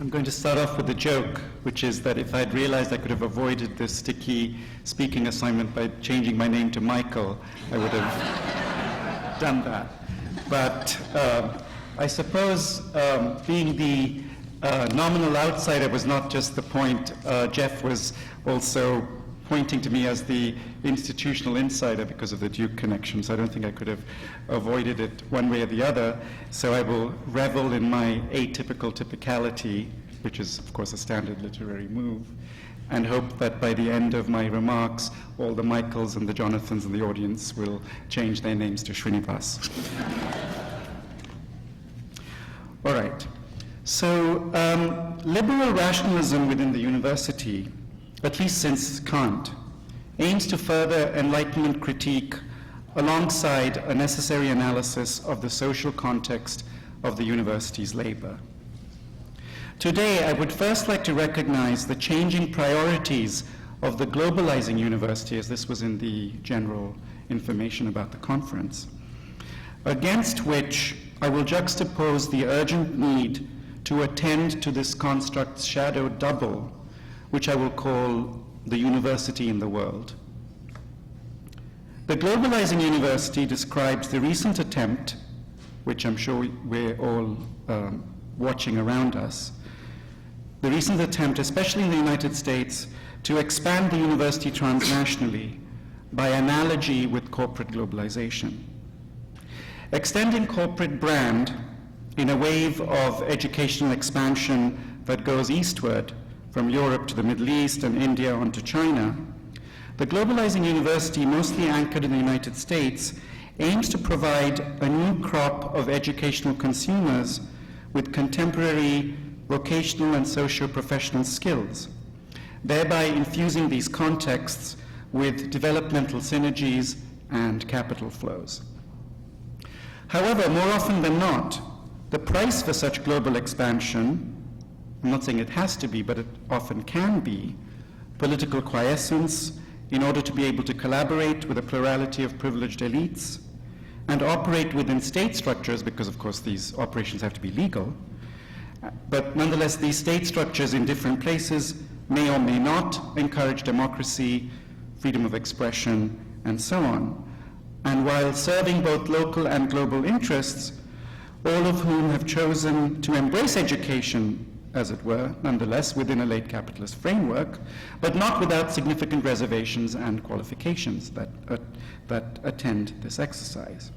I'm going to start off with a joke, which is that if I'd realized I could have avoided this sticky speaking assignment by changing my name to Michael, I would have done that. But I suppose being the nominal outsider was not just the point. Jeff was also pointing to me as the institutional insider because of the Duke connection, so I don't think I could have avoided it one way or the other. So I will revel in my atypical typicality, which is, of course, a standard literary move, and hope that by the end of my remarks, all the Michaels and the Jonathans in the audience will change their names to Srinivas. All right. So liberal rationalism within the university, at least since Kant, aims to further Enlightenment critique alongside a necessary analysis of the social context of the university's labor. Today, I would first like to recognize the changing priorities of the Globalizing University, as this was in the general information about the conference, against which I will juxtapose the urgent need to attend to this construct's shadow double, which I will call the university in the world. The Globalizing University describes the recent attempt, which I'm sure we're all watching around us, the recent attempt, especially in the United States, to expand the university transnationally by analogy with corporate globalization. Extending corporate brand in a wave of educational expansion that goes eastward from Europe to the Middle East and India onto China, the Globalizing University, mostly anchored in the United States, aims to provide a new crop of educational consumers with contemporary vocational and socio-professional skills, thereby infusing these contexts with developmental synergies and capital flows. However, more often than not, the price for such global expansion, I'm not saying it has to be, but it often can be, political quiescence in order to be able to collaborate with a plurality of privileged elites and operate within state structures, because of course these operations have to be legal, but nonetheless these state structures in different places may or may not encourage democracy, freedom of expression, and so on. And while serving both local and global interests, all of whom have chosen to embrace education, as it were, nonetheless within a late capitalist framework, but not without significant reservations and qualifications that attend this exercise.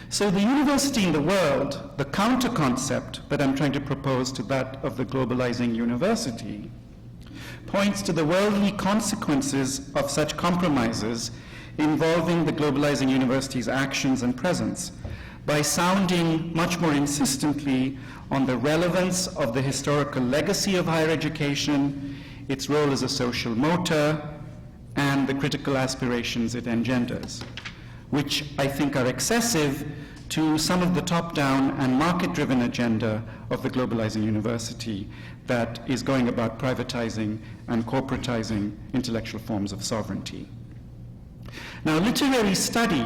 So the university in the world, the counter-concept that I'm trying to propose to that of the Globalizing University, points to the worldly consequences of such compromises involving the Globalizing University's actions and presence by sounding much more insistently on the relevance of the historical legacy of higher education, its role as a social motor, and the critical aspirations it engenders, which I think are excessive to some of the top-down and market-driven agenda of the Globalizing University that is going about privatizing and corporatizing intellectual forms of sovereignty. Now, literary study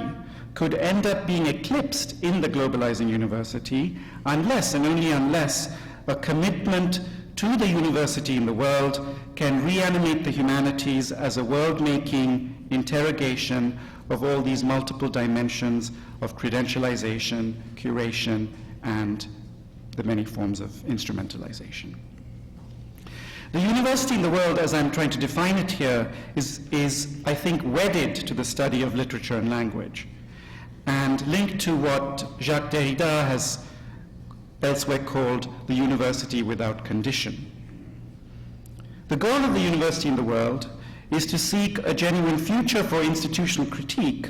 could end up being eclipsed in the Globalizing University unless, and only unless, a commitment to the university in the world can reanimate the humanities as a world-making interrogation of all these multiple dimensions of credentialization, curation, and the many forms of instrumentalization. The university in the world, as I'm trying to define it here, is, I think, wedded to the study of literature and language, and linked to what Jacques Derrida has elsewhere called the university without condition. The goal of the university in the world is to seek a genuine future for institutional critique,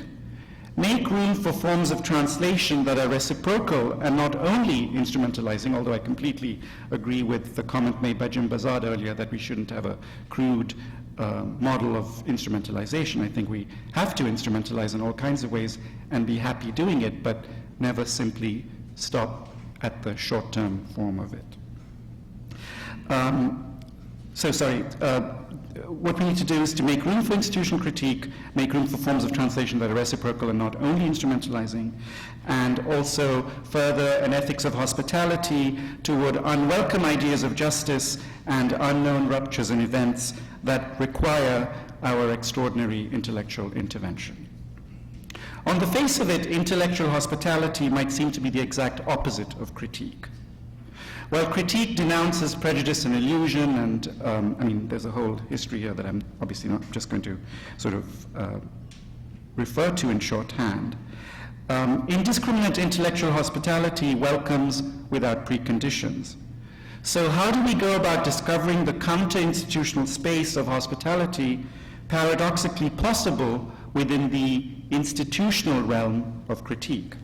make room for forms of translation that are reciprocal and not only instrumentalizing, although I completely agree with the comment made by Jim Bazard earlier that we shouldn't have a crude model of instrumentalization. I think we have to instrumentalize in all kinds of ways and be happy doing it, but never simply stop at the short-term form of it. what we need to do is to make room for institutional critique, make room for forms of translation that are reciprocal and not only instrumentalizing, and also further an ethics of hospitality toward unwelcome ideas of justice and unknown ruptures and events that require our extraordinary intellectual intervention. On the face of it, intellectual hospitality might seem to be the exact opposite of critique. While critique denounces prejudice and illusion, and there's a whole history here that I'm obviously not just going to sort of refer to in shorthand, indiscriminate intellectual hospitality welcomes without preconditions. So how do we go about discovering the counter-institutional space of hospitality paradoxically possible within the institutional realm of critique?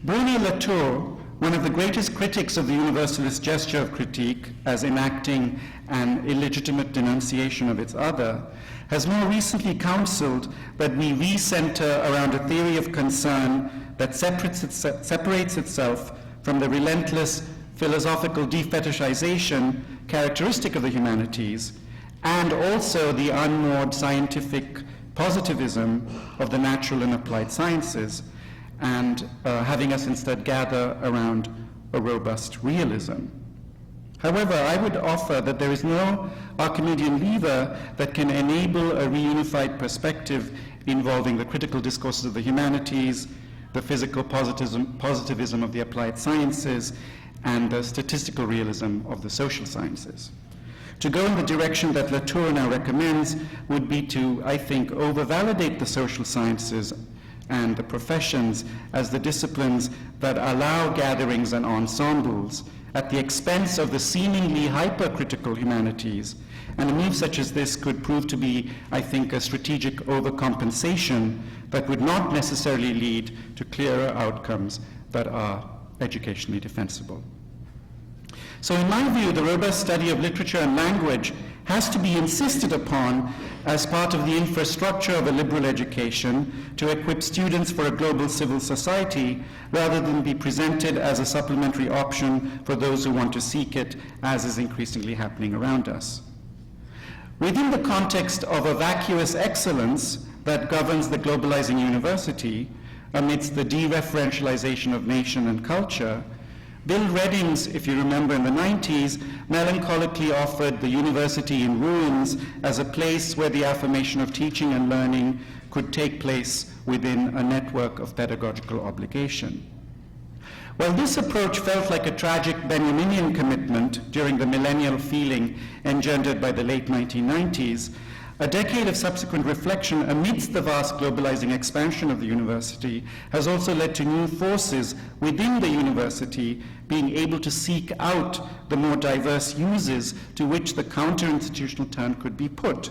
Bruno Latour, one of the greatest critics of the universalist gesture of critique as enacting an illegitimate denunciation of its other, has more recently counseled that we recenter around a theory of concern that separates itself from the relentless philosophical defetishization characteristic of the humanities, and also the unmoored scientific positivism of the natural and applied sciences, and having us instead gather around a robust realism. However, I would offer that there is no Archimedean lever that can enable a reunified perspective involving the critical discourses of the humanities, the physical positivism of the applied sciences, and the statistical realism of the social sciences. To go in the direction that Latour now recommends would be to, I think, over-validate the social sciences and the professions as the disciplines that allow gatherings and ensembles at the expense of the seemingly hypercritical humanities. And a move such as this could prove to be, I think, a strategic overcompensation that would not necessarily lead to clearer outcomes that are educationally defensible. So in my view, the robust study of literature and language has to be insisted upon as part of the infrastructure of a liberal education to equip students for a global civil society, rather than be presented as a supplementary option for those who want to seek it, as is increasingly happening around us. Within the context of a vacuous excellence that governs the Globalizing University, amidst the dereferentialization of nation and culture, Bill Reddings, if you remember in the 90s, melancholically offered the university in ruins as a place where the affirmation of teaching and learning could take place within a network of pedagogical obligation. While this approach felt like a tragic Benjaminian commitment during the millennial feeling engendered by the late 1990s, a decade of subsequent reflection amidst the vast globalizing expansion of the university has also led to new forces within the university being able to seek out the more diverse uses to which the counter-institutional turn could be put,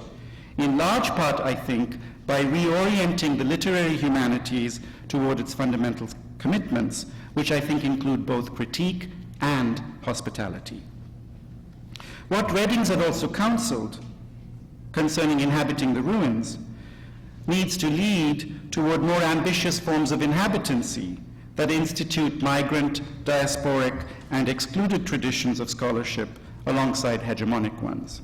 in large part, I think, by reorienting the literary humanities toward its fundamental commitments, which I think include both critique and hospitality. What Reddings had also counseled concerning inhabiting the ruins needs to lead toward more ambitious forms of inhabitancy that institute migrant, diasporic, and excluded traditions of scholarship alongside hegemonic ones.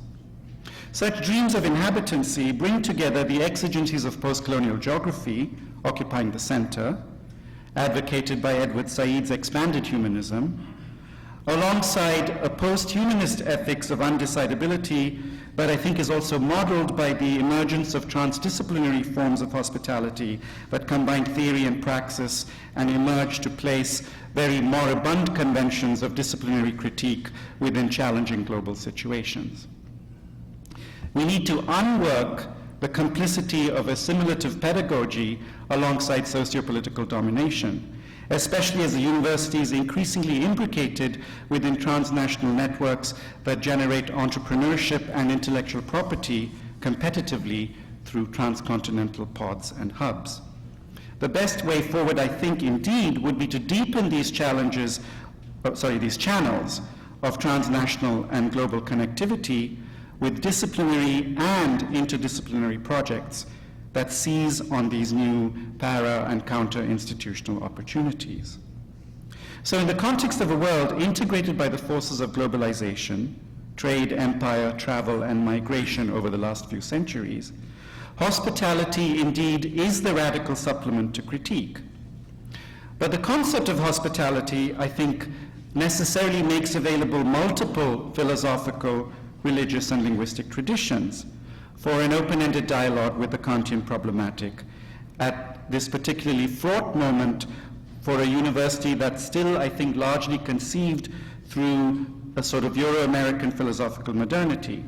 Such dreams of inhabitancy bring together the exigencies of post-colonial geography, occupying the center, advocated by Edward Said's expanded humanism, alongside a post-humanist ethics of undecidability that I think is also modeled by the emergence of transdisciplinary forms of hospitality that combine theory and praxis and emerge to place very moribund conventions of disciplinary critique within challenging global situations. We need to unwork the complicity of assimilative pedagogy alongside sociopolitical domination, especially as the university is increasingly imbricated within transnational networks that generate entrepreneurship and intellectual property competitively through transcontinental pods and hubs. The best way forward, I think, indeed, would be to deepen these channels of transnational and global connectivity with disciplinary and interdisciplinary projects that seize on these new para and counter-institutional opportunities. So in the context of a world integrated by the forces of globalization, trade, empire, travel, and migration over the last few centuries, hospitality indeed is the radical supplement to critique. But the concept of hospitality, I think, necessarily makes available multiple philosophical, religious, and linguistic traditions for an open-ended dialogue with the Kantian problematic at this particularly fraught moment for a university that's still, I think, largely conceived through a sort of Euro-American philosophical modernity.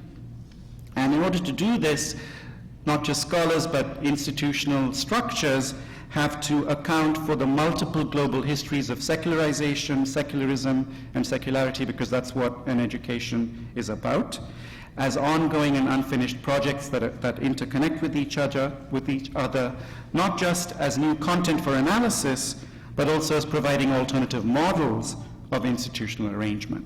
And in order to do this, not just scholars, but institutional structures have to account for the multiple global histories of secularization, secularism, and secularity, because that's what an education is about, as ongoing and unfinished projects that interconnect with each other, not just as new content for analysis, but also as providing alternative models of institutional arrangement.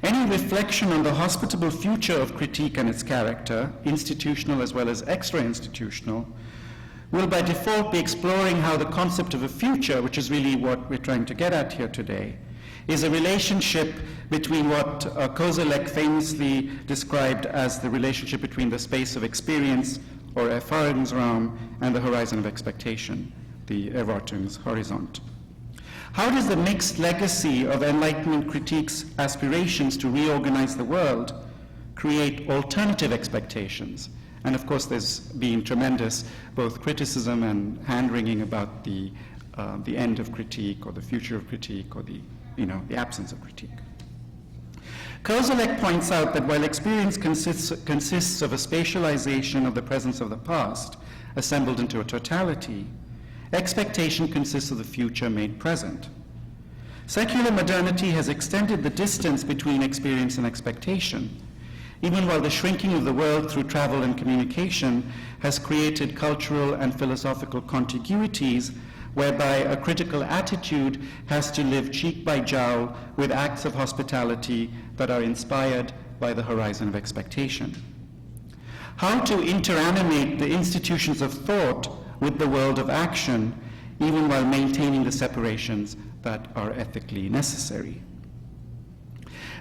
Any reflection on the hospitable future of critique and its character, institutional as well as extra-institutional, will by default be exploring how the concept of a future, which is really what we're trying to get at here today, is a relationship between what Koselleck famously described as the relationship between the space of experience, or Erfahrungsraum, and the horizon of expectation, the Erwartungshorizont. How does the mixed legacy of Enlightenment critique's aspirations to reorganize the world create alternative expectations? And of course, there's been tremendous both criticism and hand-wringing about the end of critique, or the future of critique, or the absence of critique. Koselleck points out that while experience consists of a spatialization of the presence of the past, assembled into a totality, expectation consists of the future made present. Secular modernity has extended the distance between experience and expectation, even while the shrinking of the world through travel and communication has created cultural and philosophical contiguities whereby a critical attitude has to live cheek by jowl with acts of hospitality that are inspired by the horizon of expectation. How to interanimate the institutions of thought with the world of action, even while maintaining the separations that are ethically necessary.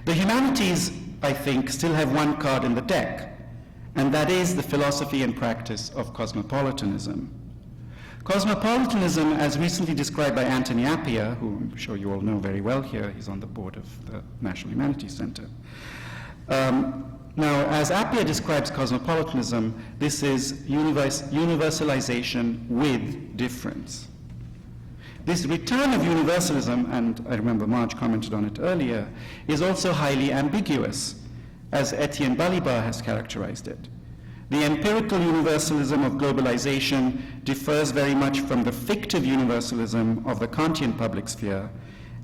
The humanities, I think, still have one card in the deck, and that is the philosophy and practice of cosmopolitanism. Cosmopolitanism, as recently described by Anthony Appiah, who I'm sure you all know very well here, he's on the board of the National Humanities Center. Now, as Appiah describes cosmopolitanism, this is universalization with difference. This return of universalism, and I remember Marge commented on it earlier, is also highly ambiguous, as Etienne Balibar has characterized it. The empirical universalism of globalization differs very much from the fictive universalism of the Kantian public sphere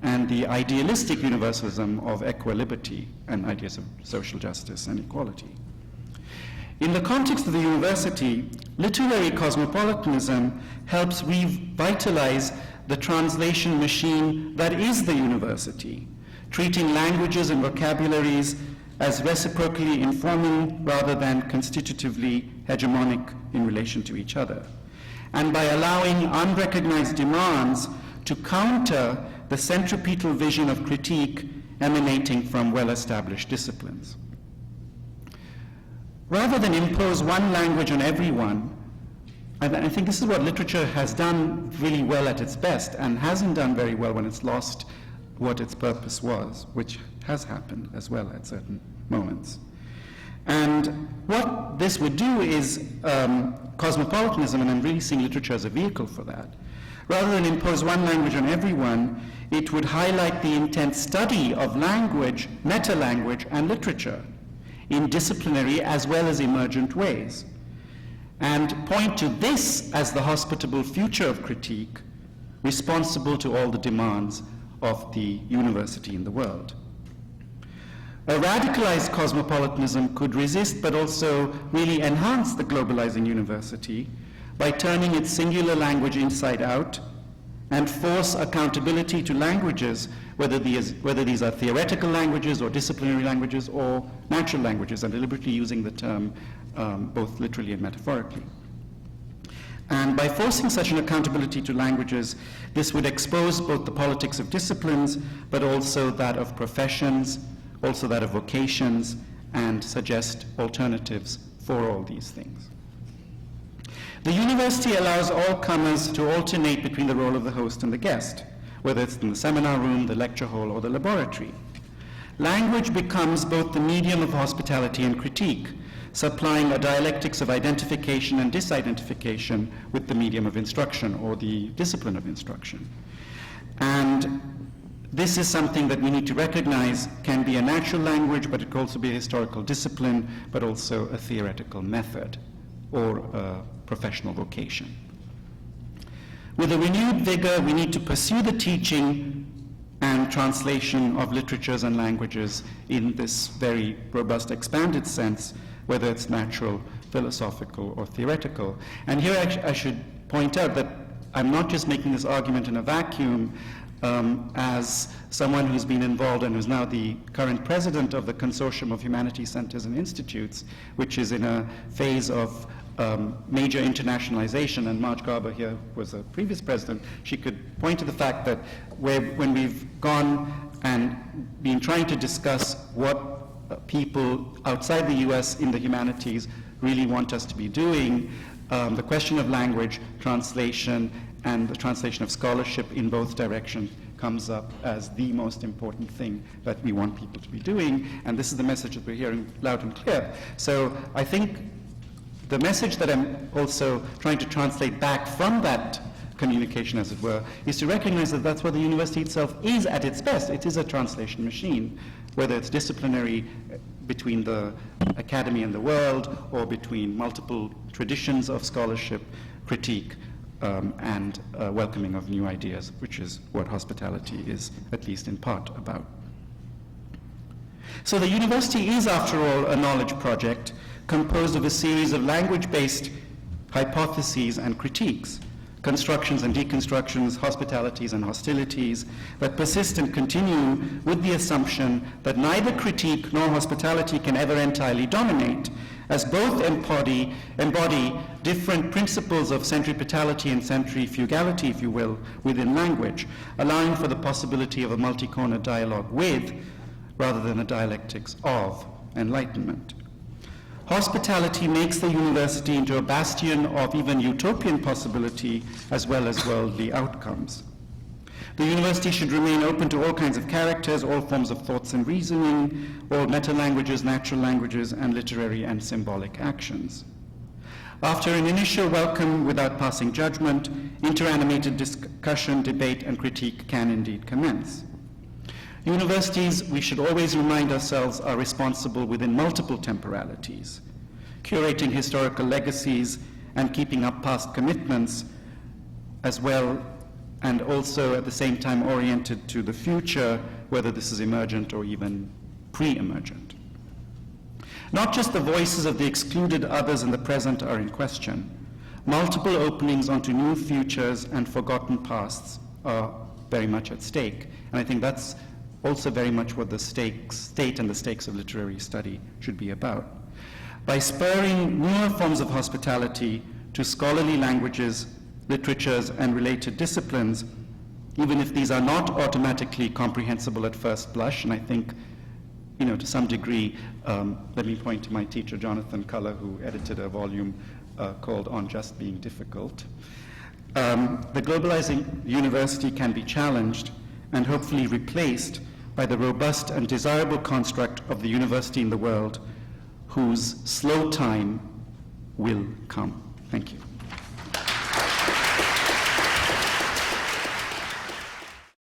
and the idealistic universalism of equiliberty and ideas of social justice and equality. In the context of the university, literary cosmopolitanism helps revitalize the translation machine that is the university, treating languages and vocabularies as reciprocally informing rather than constitutively hegemonic in relation to each other, and by allowing unrecognized demands to counter the centripetal vision of critique emanating from well-established disciplines. Rather than impose one language on everyone, and I think this is what literature has done really well at its best, and hasn't done very well when it's lost what its purpose was, which has happened as well at certain moments. And what this would do is cosmopolitanism, and I'm really seeing literature as a vehicle for that. Rather than impose one language on everyone, it would highlight the intense study of language, meta-language, and literature in disciplinary as well as emergent ways, and point to this as the hospitable future of critique, responsible to all the demands of the university in the world. A radicalized cosmopolitanism could resist but also really enhance the globalizing university by turning its singular language inside out and force accountability to languages, whether these are theoretical languages or disciplinary languages or natural languages, and deliberately using the term both literally and metaphorically. And by forcing such an accountability to languages, this would expose both the politics of disciplines, but also that of professions, also that of vocations, and suggest alternatives for all these things. The university allows all comers to alternate between the role of the host and the guest, whether it's in the seminar room, the lecture hall, or the laboratory. Language becomes both the medium of hospitality and critique, supplying a dialectics of identification and disidentification with the medium of instruction or the discipline of instruction. And this is something that we need to recognize can be a natural language, but it can also be a historical discipline, but also a theoretical method or a professional vocation. With a renewed vigor, we need to pursue the teaching and translation of literatures and languages in this very robust, expanded sense, whether it's natural, philosophical, or theoretical. And here I should point out that I'm not just making this argument in a vacuum. As someone who's been involved and who's now the current president of the Consortium of Humanities Centers and Institutes, which is in a phase of major internationalization, and Marge Garber here was a previous president, she could point to the fact that when we've gone and been trying to discuss what people outside the US in the humanities really want us to be doing, the question of language, translation, and the translation of scholarship in both directions comes up as the most important thing that we want people to be doing, and this is the message that we're hearing loud and clear. So I think the message that I'm also trying to translate back from that communication, as it were, is to recognize that that's what the university itself is at its best. It is a translation machine, whether it's disciplinary between the academy and the world, or between multiple traditions of scholarship, critique, and welcoming of new ideas, which is what hospitality is, at least in part, about. So the university is, after all, a knowledge project composed of a series of language-based hypotheses and critiques, constructions and deconstructions, hospitalities and hostilities, that persist and continue with the assumption that neither critique nor hospitality can ever entirely dominate, as both embody different principles of centripetality and centrifugality, if you will, within language, allowing for the possibility of a multi-corner dialogue with, rather than a dialectics of, enlightenment. Hospitality makes the university into a bastion of even utopian possibility as well as worldly outcomes. The university should remain open to all kinds of characters, all forms of thoughts and reasoning, all meta-languages, natural languages, and literary and symbolic actions. After an initial welcome without passing judgment, interanimated discussion, debate, and critique can indeed commence. Universities, we should always remind ourselves, are responsible within multiple temporalities, curating historical legacies and keeping up past commitments, as well, and also at the same time oriented to the future, whether this is emergent or even pre-emergent. Not just the voices of the excluded others in the present are in question. Multiple openings onto new futures and forgotten pasts are very much at stake. And I think that's also very much what the state and the stakes of literary study should be about. By spurring newer forms of hospitality to scholarly languages, literatures, and related disciplines, even if these are not automatically comprehensible at first blush, and I think, to some degree, let me point to my teacher, Jonathan Culler, who edited a volume called On Just Being Difficult. The Globalizing University can be challenged and hopefully replaced by the robust and desirable construct of the university in the world, whose slow time will come. Thank you.